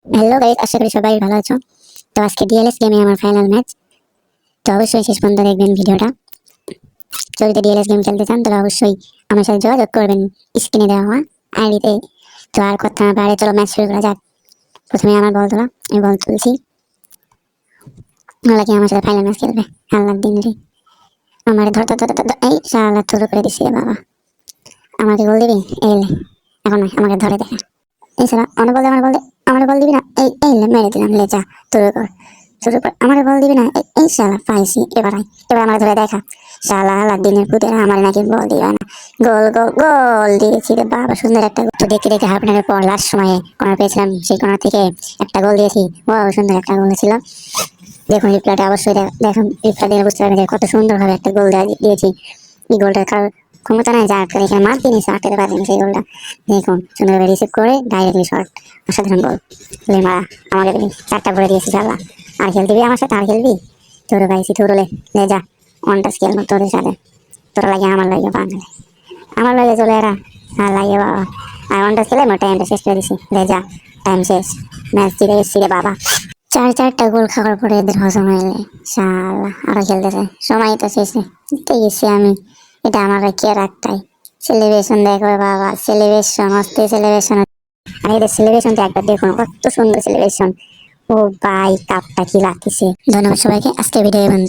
Hello guys, আশা করি সবাই ভালো আছো। তো আজকে ডিএলএস গেমে আমার ফাইনাল ম্যাচ। তো অবশ্যই শেষ পর্যন্ত দেখবেন ভিডিওটা। যদি ডিএলএস গেম খেলতে চান তাহলে অবশ্যই আমার সাথে যোগাযোগ করবেন স্ক্রিনে দেওয়া আইডিতে। তো আর কথা না বাড়িয়ে চলো ম্যাচ শুরু করা যাক। প্রথমে আমার বল তোলা, আমি বল তুলছি। নাকি আমার সাথে ফাইনাল ম্যাচ খেলবে? আল্লাহ দিন রে, আমার ধর ধর ধর ধর, এই শালা শুরু করে দিছি রে বাবা। আমাকে গোল দিবি? এই লে। এখন নয়, আমাকে ধরে দেখা। এই শালা অনেক বল দে, আমার বল দিবি না? এই লে, মেরে দিলাম। লে যা, শুরু কর। আমার বল দিবি না? এই শালা পাইছি। এবার আমার ধরে দেখা। শালা লাদ্দিনের পুতেরা আমার নাকি বল দিবে না। গোল গোল গোল দিয়েছি রে বাবা, সুন্দর একটা গোল। তো দেখতে দেখতে হাফ টাইমের পর লাস্ট সময়ে কর্নার পেয়েছিলাম, সেই কর্নার থেকে একটা গোল দিয়েছি। ও সুন্দর একটা গোল ছিল। দেখুন রিপ্লাইটা অবশ্যই দেখুন, রিপ্লাই দিয়ে বুঝতে পারবেন যে কত সুন্দরভাবে একটা গোল দিয়েছি। এই গোলটা কারোর ক্ষমতা নাই, যা করে এখানে মার দিয়েছে, আটকাতে পারেনি সেই গোলটা। দেখুন সুন্দরভাবে রিসিভ করে ডাইরেক্টলি শট, অসাধারণ গোল। মারা আমাকে তুমি চারটা ভরে দিয়েছি শালা। আর খেলবি আমার সাথে? আর খেলবি? তোর পাইছি থুরলে। লে যা, অনটা স্কেল তোদের সাথে। তোরা লাগে আমার লাগে বাঙালি, আমার লাগে চলে এরা। আর লাগে বাবা, আর অনটা খেলে আমার টাইমটা শেষ করে দিছি। লে যা, টাইম শেষ, ম্যাচ জিতে এসছি রে বাবা। চারটা গোল খাওয়ার পরে এদের হজম হয়ে শালা আরো খেলতেছে। সময় তো শেষে জিতে গেছি আমি। এটা আমার কেয়ার একটাই। সেলিব্রেশন দেখো বাবা, সেলিব্রেশন, অস্থির সেলিব্রেশন। আর এদের সেলিব্রেশনটা একবার দেখুন, কত সুন্দর সেলিব্রেশন। ও ভাই, কাপটা কি লাগতেছে। ধন্যবাদ সবাইকে, আজকে ভিডিও বন্ধ।